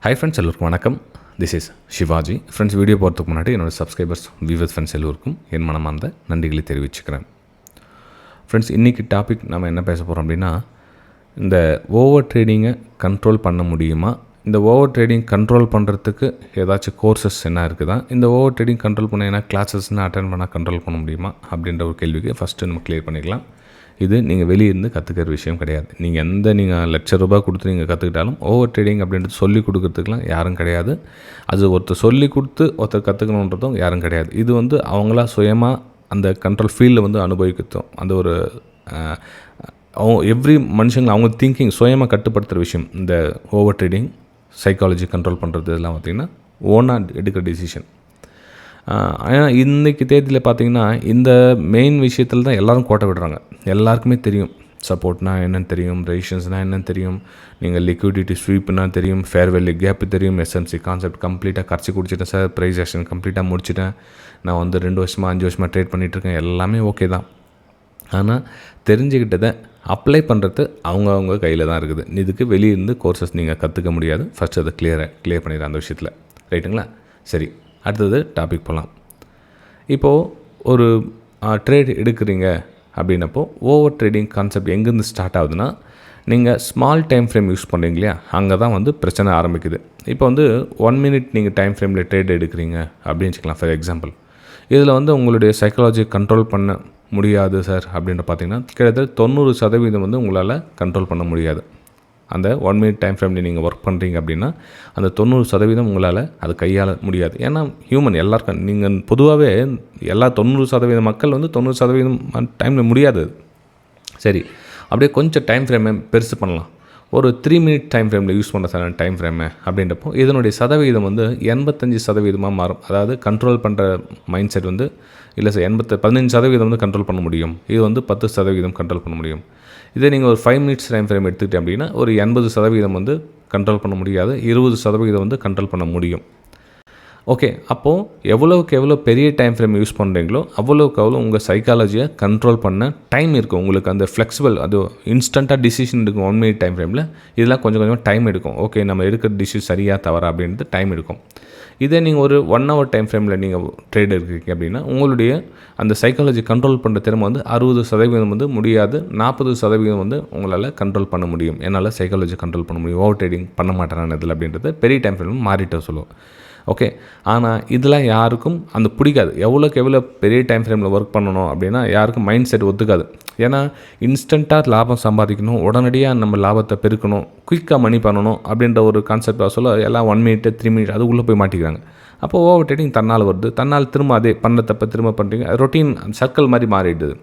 Hi friends, எல்லோருக்கும் வணக்கம். This is Sivaji. Friends, video போகிறதுக்கு முன்னாடி என்னோடய சப்ஸ்கிரைபர்ஸ், வியூவர்ஸ், ஃப்ரெண்ட்ஸ் எல்லோருக்கும் என் மனமார்ந்த நன்றிகளை தெரிவிச்சுக்கிறேன். ஃப்ரெண்ட்ஸ், இன்றைக்கி டாபிக் நம்ம என்ன பேச போகிறோம் அப்படின்னா, இந்த ஓவர் ட்ரேடிங்கை கண்ட்ரோல் பண்ண முடியுமா? இந்த ஓவர் ட்ரேடிங் கண்ட்ரோல் பண்ணுறதுக்கு ஏதாச்சும் கோர்சஸ் என்ன இருக்குதா? இந்த ஓவர் ட்ரேடிங் கண்ட்ரோல் பண்ண ஏன்னா கிளாஸஸ்ன்னு அட்டன் பண்ணால் கண்ட்ரோல் பண்ண முடியுமா அப்படின்ற ஒரு கேள்விக்கு ஃபஸ்ட்டு நம்ம கிளியர் பண்ணிக்கலாம். இது நீங்கள் வெளியிருந்து கற்றுக்கிற விஷயம் கிடையாது. நீங்கள் ₹1,00,000 கொடுத்து நீங்கள் கற்றுக்கிட்டாலும் ஓவர் ட்ரேடிங் அப்படின்றது சொல்லிக் கொடுக்குறதுக்கெலாம் யாரும் கிடையாது. அது ஒருத்தர் சொல்லி கொடுத்து ஒருத்தர் கற்றுக்கணுன்றதும் யாரும் கிடையாது. இது அவங்களா சுயமாக அந்த கண்ட்ரோல் ஃபீல்டில் அனுபவிக்கிறதும் அந்த ஒரு எவ்ரி மனுஷங்களை அவங்க திங்கிங் சுயமாக கட்டுப்படுத்துகிற விஷயம். இந்த ஓவர் ட்ரேடிங் சைக்காலஜி கண்ட்ரோல் பண்ணுறது இதெல்லாம் பார்த்திங்கன்னா ஓனாக எடுக்கிற டிசிஷன். ஆனால் இன்றைக்கி தேதியில் பார்த்திங்கன்னா இந்த மெயின் விஷயத்தில் தான் எல்லோரும் கோட்டை விடுறாங்க. எல்லாருக்குமே தெரியும் சப்போர்ட்னால் என்னென்னு தெரியும், ரெசிஸ்டன்ஸ்னால் என்னென்னு தெரியும், நீங்கள் லிக்விடிட்டி ஸ்வீப்னால் தெரியும், ஃபேர் வேல்யூ கேப்பு தெரியும், எஸ்என்சி கான்செப்ட் கம்ப்ளீட்டாக கரைச்சி குடிச்சிட்டேன் சார், ப்ரைஸ் ஆக்ஷன் கம்ப்ளீட்டாக முடிச்சிட்டேன், நான் 2 வருஷமாக 5 வருஷமாக ட்ரேட் பண்ணிகிட்ருக்கேன், எல்லாமே ஓகே தான். ஆனால் தெரிஞ்சுக்கிட்டதை அப்ளை பண்ணுறது அவங்க கையில் தான் இருக்குது. இதுக்கு வெளியிருந்து கோர்சஸ் நீங்கள் கற்றுக்க முடியாது. ஃபஸ்ட் அதை கிளியர் பண்ணிடுறேன் அந்த விஷயத்தில். ரைட்டுங்களா? சரி, அடுத்தது டாபிக் போகலாம். இப்போது ஒரு ட்ரேட் எடுக்கிறீங்க அப்படின்னப்போ ஓவர் ட்ரேடிங் கான்செப்ட் எங்கேருந்து ஸ்டார்ட் ஆகுதுன்னா, நீங்கள் ஸ்மால் டைம் ஃப்ரேம் யூஸ் பண்ணுறீங்க இல்லையா, அங்கே தான் பிரச்சனை ஆரம்பிக்குது. இப்போ 1 மினிட் நீங்கள் டைம் ஃப்ரேமில் ட்ரேட் எடுக்கிறீங்க அப்படின்னு வச்சுக்கலாம் ஃபார் எக்ஸாம்பிள். இதில் உங்களுடைய சைக்காலஜி கண்ட்ரோல் பண்ண முடியாது சார் அப்படின்ற பார்த்தீங்கன்னா, கிட்டத்தட்ட 90% உங்களால் கண்ட்ரோல் பண்ண முடியாது. அந்த 1 மினிட் டைம் ஃப்ரேமில் நீங்கள் ஒர்க் பண்ணுறீங்க அப்படின்னா அந்த 90% உங்களால் அது கையாள முடியாது. ஏன்னா ஹியூமன் எல்லாருக்கும் நீங்கள் பொதுவாகவே எல்லா 90% மக்கள் 90% டைமில் முடியாது. சரி, அப்படியே கொஞ்சம் டைம் ஃப்ரேமை பெருசு பண்ணலாம். ஒரு 3 மினிட் டைம் ஃப்ரேமில் யூஸ் பண்ண சார் டைம் ஃப்ரேமை அப்படின்றப்போ இதனுடைய சதவீதம் 85% மாறும். அதாவது கண்ட்ரோல் பண்ணுற மைண்ட் செட் இல்லை சார் 15% கண்ட்ரோல் பண்ண முடியும், இது 10% கண்ட்ரோல் பண்ண முடியும். இதே நீங்கள் ஒரு 5 மினிட்ஸ் டைம் ஃப்ரேம் எடுத்துக்கிட்டேன் அப்படின்னா ஒரு 80% கண்ட்ரோல் பண்ண முடியாது, 20% கண்ட்ரோல் பண்ண முடியும். ஓகே, அப்போது எவ்வளோக்கு எவ்வளோ பெரிய டைம் ஃப்ரேம் யூஸ் பண்ணுறீங்களோ அவ்வளோக்கு அவ்வளோ உங்கள் சைக்காலஜியை கண்ட்ரோல் பண்ண டைம் இருக்கும். உங்களுக்கு அந்த ஃப்ளெக்சிபிள், அது இன்ஸ்டண்ட்டாக டிசிஷன் எடுக்கும். 1 மினிட் டைம் ஃப்ரேமில் இதெல்லாம் கொஞ்சம் டைம் எடுக்கும். ஓகே, நம்ம எடுக்கிற டிசிஷன் சரியாக தவறா அப்படின்றது டைம் எடுக்கும். இதே நீங்கள் ஒரு 1 ஹவர் டைம் ஃப்ரேமில் நீங்கள் ட்ரேட் எடுக்கிறீங்க அப்படின்னா உங்களுடைய அந்த சைக்காலஜி கண்ட்ரோல் பண்ணுற திறமை 60% முடியாது, 40% உங்களால் கண்ட்ரோல் பண்ண முடியும். என்னால் சைக்காலஜி கண்ட்ரோல் பண்ண முடியும், ஓவர் ட்ரேடிங் பண்ண மாட்டேறான இதில் அப்படின்றது பெரிய டைம் ஃப்ரேம் மாறிட்டு சொல்லுவோம். ஓகே, ஆனால் இதெல்லாம் யாருக்கும் அந்த பிடிக்காது. எவ்வளோக்கு எவ்வளோ பெரிய டைம் ஃப்ரேமில் ஒர்க் பண்ணணும் அப்படின்னா யாருக்கும் மைண்ட் செட் ஒத்துக்காது. ஏன்னா இன்ஸ்டண்ட்டாக லாபம் சம்பாதிக்கணும், உடனடியாக நம்ம லாபத்தை பெருக்கணும், குயிக்காக மணி பண்ணணும் அப்படின்ற ஒரு கான்செப்டாக சொல்ல எல்லாம் 1 மினிட் 3 மினிட் அதுக்குள்ளே போய் மாட்டிக்கிறாங்க. அப்போ ஓவர் ட்ரேடிங் தன்னால் வருது, தன்னால் திரும்ப அதே பண்ண தப்ப திரும்ப பண்ணுறீங்க, ரொட்டீன் சர்க்கிள் மாதிரி மாறிடுது.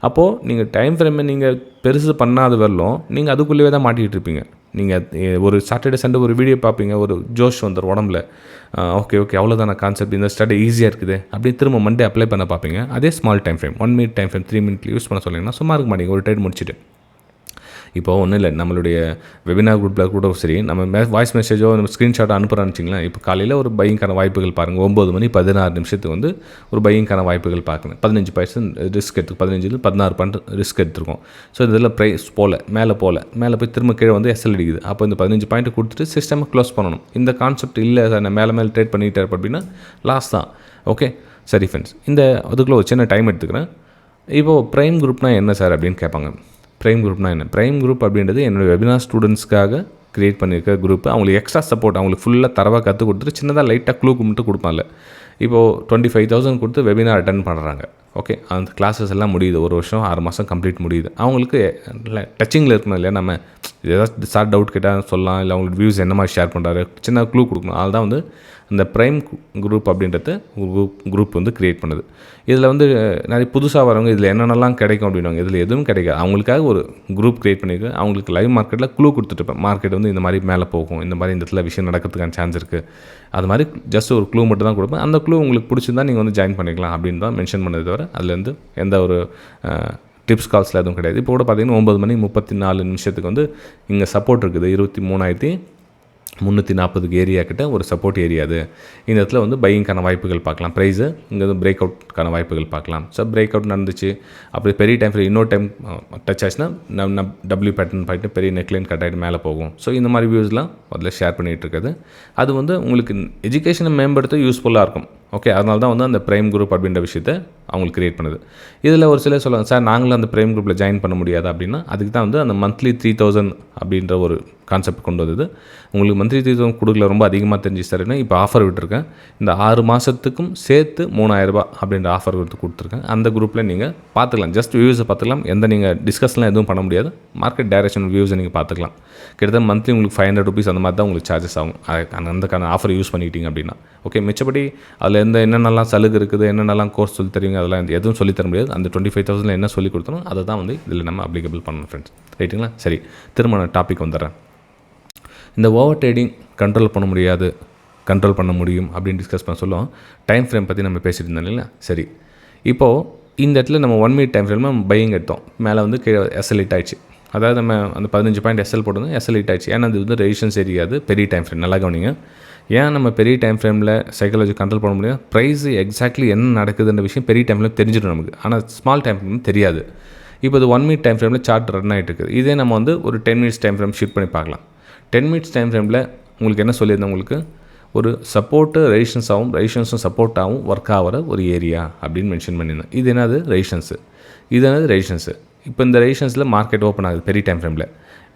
அப்போது நீங்கள் டைம் ஃப்ரேமை நீங்கள் பெருசு பண்ணாத வரலும் நீங்கள் அதுக்குள்ளேயே தான் மாட்டிக்கிட்டு இருப்பீங்க. நீங்கள் ஒரு சாட்டர்டே சண்டே ஒரு வீடியோ பார்ப்பீங்க, ஒரு ஜோஷ் வந்துடும் உடம்புல, ஓகே அவ்வளோதான கான்செப்ட், இந்த ஸ்டடி ஈஸியாக இருக்குது அப்படி திரும்ப மண்டே அப்ளை பண்ண பார்ப்பீங்க. அதே small time frame 1 minute time frame 3 மினிட்ல யூஸ் பண்ண சொன்னீங்கன்னா சும்மா இருக்க மாட்டீங்க ஒரு ட்ரேட் முடிச்சுட்டு. இப்போ ஒன்றும் இல்லை, நம்மளுடைய வெபினார் குரூப்பில் கூட சரி, நம்ம வாய்ஸ் மெசேஜோ நம்ம ஸ்க்ரீன்ஷாட்டோ அனுப்புகிறான்னு வச்சிங்களேன். இப்போ காலையில் ஒரு பையிங்கான வாய்ப்புகள் பாருங்கள், 9 மணி 16 நிமிஷத்துக்கு ஒரு பையிங்கான வாய்ப்புகள் பார்க்கணும். 15% ரிஸ்க் எடுத்து 15-16% ரிஸ்க் எடுத்துருக்கோம். ஸோ இதில் ப்ரைஸ் மேலே போய் திரும்ப கீழே எஸ்எல் அடிக்குது. அப்போ இந்த 15 பாயிண்ட் கொடுத்துட்டு சிஸ்டமை க்ளோஸ் பண்ணணும். இந்த கான்செப்ட் இல்லை சார், நான் மேலே ட்ரேட் பண்ணிகிட்டே இருப்பேன் அப்படின்னா லாஸ் தான். ஓகே, சரி ஃப்ரெண்ட்ஸ், அதுக்குள்ளே ஒரு சின்ன டைம் எடுத்துக்கிறேன். இப்போது ப்ரைம் குரூப்னால் என்ன சார் அப்படின்னு கேட்பாங்க. ப்ரைம் குரூப்னா என்ன? ப்ரைம் குரூப் அப்படின்றது என்னுடைய வெபினார் ஸ்டூடெண்ட்ஸ்க்காக க்ரியேட் பண்ணியிருக்க குரூப். அவங்களுக்கு எக்ஸ்ட்ரா சப்போர்ட், அவங்களுக்கு ஃபுல்லாக தரவாக கற்றுக் கொடுத்துட்டு சின்னதாக லைட்டாக க்ளூக்கு மட்டும் கொடுப்பாங்க. இப்போது 25,000 கொடுத்து வெபினார் அட்டன் பண்ணுறாங்க. ஓகே, அந்த கிளாஸஸ் எல்லாம் முடியுது, 1 வருஷம் 6 மாதம் கம்ப்ளீட் முடியுது. அவங்களுக்கு டச்சிங்கில் இருக்கணும் இல்லையா, நம்ம ஏதாவது சார் டவுட் கேட்டால் சொல்லலாம், இல்லை அவங்களுக்கு வியூஸ் என்ன மாதிரி ஷேர் பண்ணுறாரு சின்ன க்ளூ கொடுக்கணும். அதுதான் இந்த ப்ரைம் குரூப் அப்படின்றது குரூப் க்ரியேட் பண்ணுது. இதில் நிறைய புதுசாக வரவங்க இதில் என்னென்னலாம் கிடைக்கும் அப்படின்வாங்க. இதில் எதுவும் கிடைக்காது. அவங்களுக்காக ஒரு குரூப் க்ரியேட் பண்ணியிருக்கு. அவங்களுக்கு லைவ் மார்க்கெட்டில் க்ளூ கொடுத்துட்டுருப்பேன். மார்க்கெட் இந்த மாதிரி மேலே போகும், இந்த மாதிரி இந்த இடத்துல விஷயம் நடக்கிறதுக்கான சான்ஸ் இருக்குது, அது மாதிரி ஜஸ்ட் ஒரு க்ளூ மட்டும் தான் கொடுப்பேன். அந்த க்ளூ உங்களுக்கு பிடிச்சிருந்தா நீங்கள் ஜாயின் பண்ணிக்கலாம் அப்படின்னு தான் மென்ஷன் பண்ணது தவிர அதுலேருந்து எந்த ஒரு டிப்ஸ் கால்ஸில் எதுவும் கிடையாது. இப்போ கூட பார்த்தீங்கன்னா 9 மணி 34 நிமிஷத்துக்கு இங்கே சப்போர்ட் இருக்குது 23,000 340 ஏரியா கிட்ட ஒரு சப்போர்ட் ஏரியா அது. இந்த இடத்துல வந்து பையிங்கான வாய்ப்புகள் பார்க்கலாம். ப்ரைஸு இங்கே வந்து பிரேக் அவுட்கான வாய்ப்புகள் பார்க்கலாம். பிரேக் அவுட் நடந்துச்சு, அப்படி பெரிய டைம் இன்னொரு டைம் டச் ஆச்சுன்னா நம்ம டபிள்யூ பேட்டர்ன் போயிட்டு பெரிய நெக்லைன் கட் ஆகிட்டு மேலே போகும். இந்த மாதிரி வியூஸ்லாம் அதில் ஷேர் பண்ணிகிட்டு இருக்குது. அது வந்து உங்களுக்கு எஜுகேஷனை மேம்படுத்த யூஸ்ஃபுல்லாக இருக்கும். ஓகே, அதனால தான் வந்து அந்த ப்ரைம் குரூப் அப்படின்ற விஷயத்தை அவங்களுக்கு க்ரியேட் பண்ணுது. இதில் ஒரு சிலர் சொல்லுவாங்க, சார் நாங்களும் அந்த ப்ரைம் குரூப்பில் ஜாயின் பண்ண முடியாது அப்படின்னா, அதுக்கு தான் வந்து அந்த மந்த்லி 3000 அப்படின்ற ஒரு கான்செப்ட் கொண்டு வந்தது. உங்களுக்கு மந்த்லி 3000 கொடுக்கல, ரொம்ப அதிகமாக தெரிஞ்சு சார்னா இப்போ ஆஃபர் விட்டுருக்கேன். இந்த 6 மாதத்துக்கும் சேர்த்து 3000 அப்படின்ற ஆஃபர் கொடுத்துருக்கேன். அந்த குரூப்பில் நீங்கள் பார்த்துக்கலாம். ஜஸ்ட் வியூஸை பார்த்துக்கலாம். நீங்கள் டிஸ்கஸ்லாம் எதுவும் பண்ண முடியாது. மார்க்கெட் டைரக்ஷன் வியூஸை நீங்கள் பார்த்துக்கலாம். கிட்டத்தட்ட மந்த்லி உங்களுக்கு 500 rupees அந்த மாதிரி தான் உங்களுக்கு சார்ஜஸ் ஆகும். அந்தக்கான ஆஃபர் யூஸ் பண்ணிக்கிட்டீங்க அப்படின்னா. ஓகே, மிச்சப்படி அதில் என்னென்னலாம் சலுகை இருக்குது, என்னென்னலாம் கோர்ஸ் சொல்லி தருவீங்க, அதெல்லாம் எதுவும் சொல்லித்தர முடியாது. அந்த 25,000 என்ன சொல்லி கொடுத்தனோ அதை தான் வந்து இதில் நம்ம அப்ளிகபிள் பண்ணணும் ஃப்ரெண்ட்ஸ். ரைட்டுங்களா? சரி, திரும்ப நான் டாபிக் வந்துடுறேன். இந்த ஓவர் ட்ரேடிங் கண்ட்ரோல் பண்ண முடியாது, கண்ட்ரோல் பண்ண முடியும் அப்படின்னு டிஸ்கஸ் பண்ண சொல்லுவோம். டைம் ஃப்ரேம் பற்றி நம்ம பேசிட்டு இருந்தோம் இல்லைங்களா? சரி, இப்போது இந்த இடத்துல நம்ம 1 minute டைம் ஃப்ரேமில் நம்ம பையிங் எடுத்தோம். மேலே வந்து கீழே எஸ்எல் ஹிட் ஆயிடுச்சு. அதாவது நம்ம அந்த 15 பாயிண்ட் எஸ்எல் போட்டு எஸ்எல் ஹிட் ஆயிடுச்சு. ஏன்னா அது வந்து ரெசிஸ்டன்ஸ் தெரியாது, பெரிய டைம் ஃப்ரேம். நல்லா கவனிங்க. ஏன் நம்ம பெரிய டைம் ஃப்ரேமில் சைக்காலஜி கண்ட்ரோல் பண்ண முடியும்? ப்ரைஸ் எக்ஸாக்ட்லி என்ன நடக்குதுன்ற விஷயம் பெரிய டைமில் தெரிஞ்சிடும் நமக்கு. ஆனால் ஸ்மால் டைம் ஃப்ரேம் தெரியாது. இப்போ இது 1 minute டைம் ஃப்ரேமில் சார்ட் ரன் ஆகிட்டு இருக்குது. இதே நம்ம வந்து ஒரு 10 minutes டைம் ஃப்ரேம் ஷிஃப்ட் பண்ணி பார்க்கலாம். 10 minutes டைம் ஃப்ரேமில் உங்களுக்கு என்ன சொல்லியிருந்தேன், உங்களுக்கு ஒரு சப்போர்ட்டு ரெசிஸ்டன்ஸும் சப்போர்ட்டாகவும் ஒர்க் ஆகிற ஒரு ஏரியா அப்படின்னு மென்ஷன் பண்ணியிருந்தேன். இது என்னது? ரெசிஸ்டன்ஸு. இப்போ இந்த ரெசிஸ்டன்ஸில் மார்க்கெட் ஓப்பன் ஆகுது. பெரிய டைம் ஃப்ரேமில்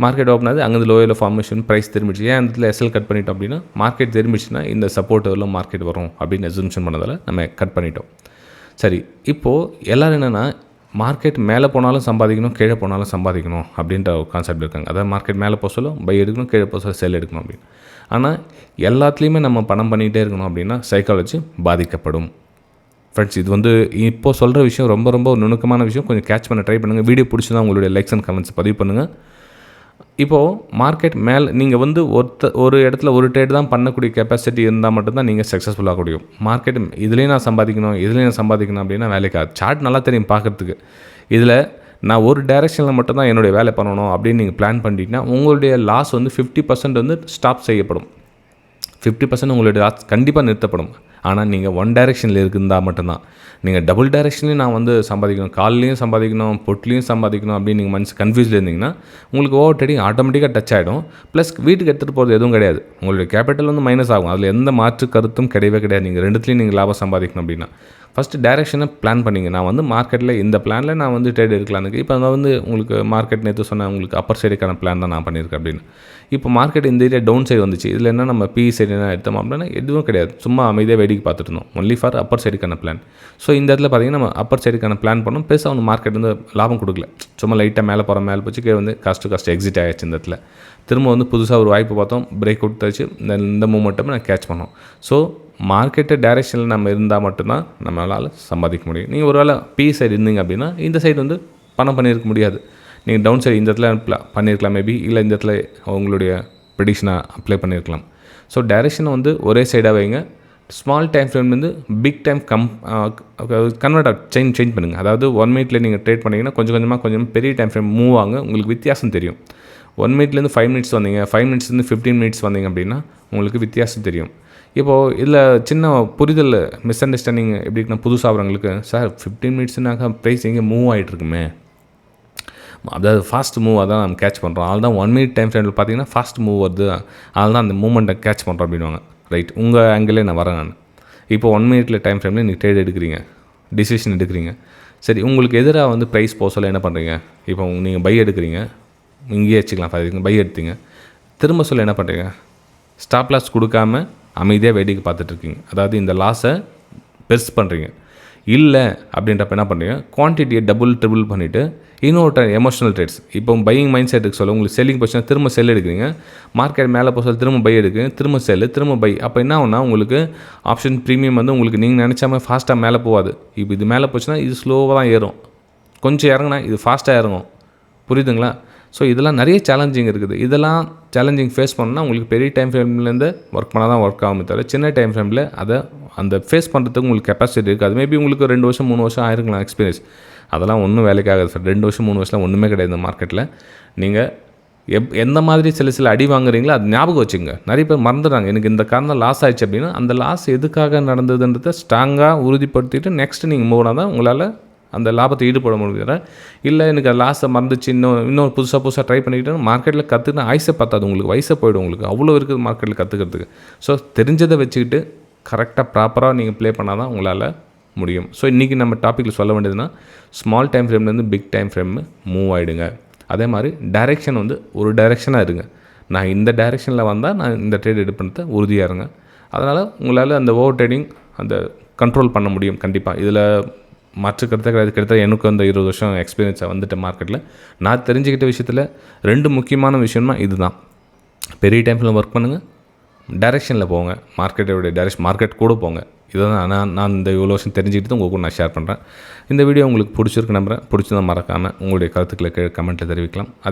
மார்க்கெட் ஓப்பன் ஆகுது. அங்கே லோயில் ஃபார்மேஷன் ப்ரைஸ் திரும்பிடுச்சு. ஏன் அந்த இடத்துல எஸ்எல் கட் பண்ணிட்டோம் அப்படின்னா, மார்க்கெட் திரும்பிடுச்சுன்னா இந்த சப்போர்ட் எவ்வளோ மார்க்கெட் வரும் அப்படின்னு அசம்ஷன் பண்ணதால் நம்ம கட் பண்ணிட்டோம். சரி, இப்போது எல்லோரும் என்னென்னா, மார்க்கெட் மேலே போனாலும் சம்பாதிக்கணும், கீழே போனாலும் சம்பாதிக்கணும் அப்படின்ற ஒரு கான்செப்ட் இருக்காங்க. அதாவது மார்க்கெட் மேலே போக சொல்ல பை எடுக்கணும், கீழே போக சொல்ல செல் எடுக்கணும் அப்படின்னு. ஆனால் எல்லாத்துலேயுமே நம்ம பணம் பண்ணிகிட்டே இருக்கணும் அப்படின்னா சைக்காலஜி பாதிக்கப்படும். ஃப்ரெண்ட்ஸ், இது வந்து இப்போது சொல்கிற விஷயம் ரொம்ப ரொம்ப நுணுக்கமான விஷயம். கொஞ்சம் கேட்ச் பண்ண ட்ரை பண்ணுங்கள். வீடியோ பிடிச்சதான் உங்களுடைய லைக்ஸ் அண்ட் கமெண்ட்ஸ் பதிவு பண்ணுங்கள். இப்போது மார்க்கெட் மேலே நீங்கள் வந்து ஒரு இடத்துல ஒரு ட்ரேட் தான் பண்ணக்கூடிய கெப்பாசிட்டி இருந்தால் மட்டும்தான் நீங்கள் சக்ஸஸ்ஃபுல்லாக முடியும். மார்க்கெட் இதுலேயும் நான் சம்பாதிக்கணும் அப்படின்னா வேலைக்காது. சார்ட் நல்லா தெரியும் பார்க்குறதுக்கு. இதில் நான் ஒரு டைரெக்ஷனில் மட்டும்தான் என்னுடைய வேலை பண்ணணும் அப்படின்னு நீங்கள் பிளான் பண்ணிட்டீங்கன்னா உங்களுடைய லாஸ் வந்து 50% வந்து ஸ்டாப் செய்யப்படும். 50% உங்களுடைய லாஸ் கண்டிப்பாக நிறுத்தப்படும். ஆனால் நீங்கள் ஒன் டைரெக்ஷனில் இருந்தால் மட்டும்தான். நீங்கள் டபுள் டைரெக்ஷன்லேயும் நான் வந்து சம்பாதிக்கணும், கால்லையும் சம்பாதிக்கணும், பொட்லையும் சம்பாதிக்கணும் அப்படின்னு நீங்கள் மனசு கன்ஃபியூஸில் இருந்தீங்கன்னா உங்களுக்கு ஓவர் ட்ரேடிங் ஆட்டோமேட்டிக்காக டச் ஆகிடும். ப்ளஸ் வீட்டுக்கு எடுத்துகிட்டு போகிறது எதுவும் கிடையாது. உங்களுடைய கேபிட்டல் வந்து மைனஸ் ஆகும். அதில் எந்த மாற்று கருத்தும் கிடையவே கிடையாது. நீங்கள் ரெண்டுத்துலேயும் நீங்கள் லாபம் சம்பாதிக்கணும் அப்படின்னா ஃபஸ்ட்டு டைரெக்ஷனை பிளான் பண்ணிங்க. நான் வந்து மார்க்கெட்டில் இந்த பிளானில் நான் வந்து ட்ரேட் எடுக்கலான்னு. இப்போ நான் வந்து உங்களுக்கு மார்க்கெட் நேற்று சொன்னேன், உங்களுக்கு அப்பர் சைடுக்கான பிளான் தான் நான் பண்ணியிருக்கேன் அப்படின்னு. இப்போ மார்க்கெட் இந்த ஏரியா டவுன் சைடு வந்துச்சு. இதில் என்ன நம்ம பி சைடு என்ன எடுத்தோம் அப்படின்னா எதுவும் கிடையாது. சும்மா அமைதியாக வேடிக்கை பார்த்துட்டு இருந்தோம். ஒன்லி ஃபார் அப்பர் சைடுக்கான பிளான். ஸோ இந்த இடத்துல பார்த்தீங்கன்னா நம்ம அப்பர் சைடுக்கான பிளான் பண்ணோம். பெருசாக வந்து மார்க்கெட் வந்து லாபம் கொடுக்கல. சும்மா லைட்டாக மேலே போச்சு கீழே வந்து காஸ்ட் எக்ஸிட் ஆகிடுச்சு. இந்த இடத்துல திரும்ப வந்து புதுசாக ஒரு வாய்ப்பு பார்த்தோம். பிரேக் அவுட் தச்சு இந்த மூமெண்ட்டை நான் கேட்ச் பண்ணோம். ஸோ மார்க்கெட்டு டைரெக்ஷனில் நம்ம இருந்தால் மட்டும்தான் நம்மளால் சம்பாதிக்க முடியும். நீங்கள் ஒரு வேளை பி சைடு இருந்தீங்க அப்படின்னா இந்த சைடு வந்து பணம் பண்ணியிருக்க முடியாது. நீங்கள் டவுன் சைடு இந்த இடத்துல பண்ணியிருக்கலாம் மேபி, இல்லை இந்த இடத்துல உங்களுடைய ப்ரெடிக்ஷனை அப்ளை பண்ணியிருக்கலாம். ஸோ டைரெக்ஷனை வந்து ஒரே சைடாக வைங்க. ஸ்மால் டைம் ஃப்ரேம்லேருந்து பிக் டைம் கன்வெர்ட் சேஞ்ச் பண்ணுங்கள். அதாவது 1 minute நீங்கள் ட்ரேட் பண்ணிங்கன்னா கொஞ்சம் பெரிய டைம் ஃப்ரேம் மூவ் ஆகுங்க. உங்களுக்கு வித்தியாசம் தெரியும். 1 minute 5 minutes வந்தீங்க, 5 minutes 15 minutes வந்தீங்க அப்படின்னா உங்களுக்கு வித்தியாசம் தெரியும். இப்போது இதில் சின்ன புரிதல் மிஸ் அண்டர்ஸ்டாண்டிங் எப்படி இருக்குன்னா, புதுசாகிறவங்களுக்கு சார் 15 minutesனாக்கா ப்ரைஸ் எங்கே மூவ் ஆகிட்டுருக்குமே, அதாவது ஃபாஸ்ட் மூவ் அதான் நம்ம கேட்ச் பண்ணுறோம். அதனால தான் 1 minute டைம் ஃப்ரேமில் பார்த்தீங்கன்னா ஃபாஸ்ட் மூவ் வருது, அதனால தான் அந்த மூமெண்ட்டை கேட்ச் பண்ணுறோம் அப்படின்வாங்க. ரைட், உங்கள் ஆங்கிலே நான் வரேன். நான் இப்போ 1 minute டைம் ஃப்ரேமில் நீங்கள் ட்ரேட் எடுக்கிறீங்க, டிசிஷன் எடுக்கிறீங்க. சரி, உங்களுக்கு எதிராக வந்து ப்ரைஸ் போக சொல்ல என்ன பண்ணுறீங்க? இப்போ நீங்கள் பை எடுக்கிறீங்க, இங்கேயே வச்சுக்கலாம், பை எடுத்தீங்க. திரும்ப சொல்ல என்ன பண்ணுறீங்க? ஸ்டாப் லாஸ் கொடுக்காம அமைதியாக வேடிக்கை பார்த்துட்ருக்கீங்க. அதாவது இந்த லாஸை பெருசு பண்ணுறீங்க. இல்லை அப்படின்றப்ப என்ன பண்ணுறீங்க? குவான்டிட்டியை டபுள் ட்ரிபிள் பண்ணிவிட்டு இன்னொரு எமோஷனல் ட்ரேட்ஸ். இப்போ பையிங் மைண்ட் செட்டுக்கு சொல்ல உங்களுக்கு செல்லிங் போச்சுன்னா திரும்ப செல் எடுக்கிறீங்க. மார்க்கெட் மேலே போக சொல்ல திரும்ப பை எடுக்கிறீங்க, திரும்ப செல், திரும்ப பை. அப்போ என்ன ஆகுனா உங்களுக்கு ஆப்ஷன் ப்ரீமியம் வந்து உங்களுக்கு நீங்கள் நினச்சாம ஃபாஸ்ட்டாக மேலே போகாது. இப்போ இது மேலே போச்சுன்னா இது ஸ்லோவாக தான் ஏறும். கொஞ்சம் இறங்குனா இது ஃபாஸ்ட்டாக இறங்கும். புரியுதுங்களா? ஸோ இதெல்லாம் நிறைய சேலஞ்சிங் இருக்குது. இதெல்லாம் சேலஞ்சிங் ஃபேஸ் பண்ணால் உங்களுக்கு பெரிய டைம் ஃப்ரேம்லேருந்து ஒர்க் பண்ணால் தான் ஒர்க் ஆகுமே தவிர சின்ன டைம் ஃப்ரேமில் அதை அந்த ஃபேஸ் பண்ணுறதுக்கு உங்களுக்கு கெப்பாசிட்டி இருக்குது. அது மேபி உங்களுக்கு 2 வருஷம் 3 வருஷம் ஆயிருக்கலாம் எக்ஸ்பீரியன்ஸ். அதெல்லாம் ஒன்றும் வேலைக்காகாது சார். 2 வருஷம் 3 வருஷம் ஒன்றுமே கிடையாது இந்த மார்க்கெட்டில். நீங்கள் எந்த மாதிரி சில அடி வாங்குறீங்களோ அது ஞாபகம் வச்சுங்க. நிறைய பேர் மறந்துடுறாங்க. எனக்கு இந்த காரணம் லாஸ் ஆயிடுச்சு அப்படின்னா, அந்த லாஸ் எதுக்காக நடந்ததுன்றதை ஸ்ட்ராங்காக உறுதிப்படுத்திட்டு நெக்ஸ்ட்டு நீங்கள் மூவ் ஆனால் தான் உங்களால் அந்த லாபத்தை ஈடுபட முடியாது. இல்லை எனக்கு அது லாஸை மறந்துச்சு, இன்னும் புதுசாக ட்ரை பண்ணிக்கிட்டு மார்க்கெட்டில் கற்றுக்கிட்டு ஆயுசை பத்தாது உங்களுக்கு, வயசை போய்டும் உங்களுக்கு. அவ்வளோ இருக்குது மார்க்கெட்டில் கற்றுக்கிறதுக்கு. ஸோ தெரிஞ்சதை வச்சுக்கிட்டு கரெக்டாக ப்ராப்பராக நீங்கள் ப்ளே பண்ணால் தான் உங்களால் முடியும். ஸோ இன்றைக்கி நம்ம டாப்பிக்கில் சொல்ல வேண்டியதுன்னா, ஸ்மால் டைம் ஃப்ரேம்லேருந்து பிக் டைம் ஃப்ரேம் மூவ் ஆகிடுங்க. அதே மாதிரி டைரெக்ஷன் வந்து ஒரு டைரெக்ஷனாக இருங்க. நான் இந்த டைரெக்ஷனில் வந்தால் நான் இந்த ட்ரேட் எடுப்பது உறுதியாக இருங்க. அதனால் உங்களால் அந்த ஓவர் ட்ரேடிங் அந்த கண்ட்ரோல் பண்ண முடியும் கண்டிப்பாக. இதில் மாற்று கருத்தை கிடையாது. கிட்டத்தட்ட எனக்கு அந்த 20 வருஷம் எக்ஸ்பீரியன்ஸாக வந்துட்டு மார்க்கெட்டில் நான் தெரிஞ்சுக்கிட்ட விஷயத்தில் 2 முக்கியமான விஷயம்னா இது தான். பெரிய டைமில் ஒர்க் பண்ணுங்கள், டைரெக்ஷனில் போங்க, மார்க்கெட்டோடைய டைரெக்ஷன் மார்க்கெட் கூட போங்க. இதை தான் நான் இந்த இவ்வளோ வருஷம் தெரிஞ்சுக்கிட்டு உங்கள் கூட நான் ஷேர் பண்ணுறேன். இந்த வீடியோ உங்களுக்கு பிடிச்சிருக்கு நம்புகிறேன். பிடிச்சதான் மறக்காமல் உங்களுடைய கருத்துக்களை கமெண்ட்டில் தெரிவிக்கலாம். அதே